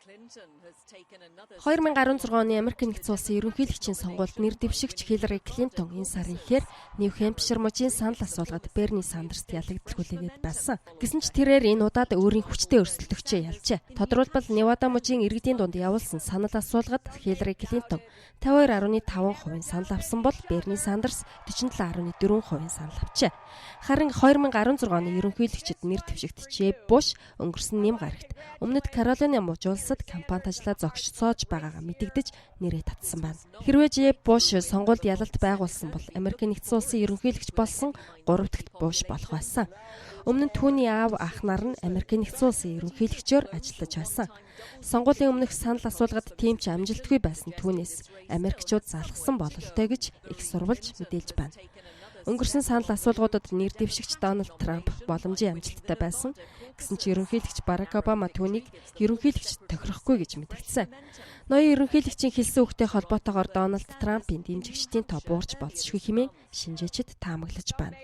2016 оны Америк нэгдсэн улсын ерөнхийлөгчийн сонгуульд нэр дэвшигч Хиллари Клинтон энэ сарын эхээр Нью Хэмпшир мужийн санал асуулгад Берни Сандерст ялагдтал хүлээгээд байсан. Гэсэн ч тэрээр энэ удаад өөрийн хүчтэй өрсөлдөгчөө ялжээ. Тодорхойлбол Невада мужийн иргэдийн дунд явуулсан санал асуулгад Хиллари Клинтон 52.5% санал авсан бол Берни Сандерс 47.4% санал авчээ. Харин 2016 оны ерөнхийлөгчид нэр дэвшигт Жеб Буш өнгөрсөн нэм гарагт Өмнөд Каролина муж улсад кампанит ажлаа зогсоож байгаагаа мэдэгдэж нэрээ татсан байна. Хэрвээ Жеб Буш сонгуульд ялалт байгуулсан бол Америк нэгдсэн улсын ерөнхийлөгч болсон 3 дахь Буш болох байсан. Өмнө нь түүний аав ах нар нь Америк нэгдсэн улсын ерөнхийлөгчөөр ажиллаж байсан. Сонгуулийн өмнөх санал асуулгад тийм ч амжилтгүй байсан түүнээс Америкчууд залхсан бололтой гэж их сурвалж мэдээлж байна. Өнгөрсөн санал асуулгуудад нэр дэвшигч Дональд Трамп боломжийн амжилттай байсан. Гэсэн ч ерөнхийлөгч Барак Обама түүнийг ерөнхийлөгч тохирохгүй гэж мэдгдсэн. Ноён ерөнхийлөгчийн хэлсэн үгтэй холбоотойгоор Дональд Трампын дэмжигчдийн тоо буурч болзошгүй хэмээн шинжээчид таамаглаж байна.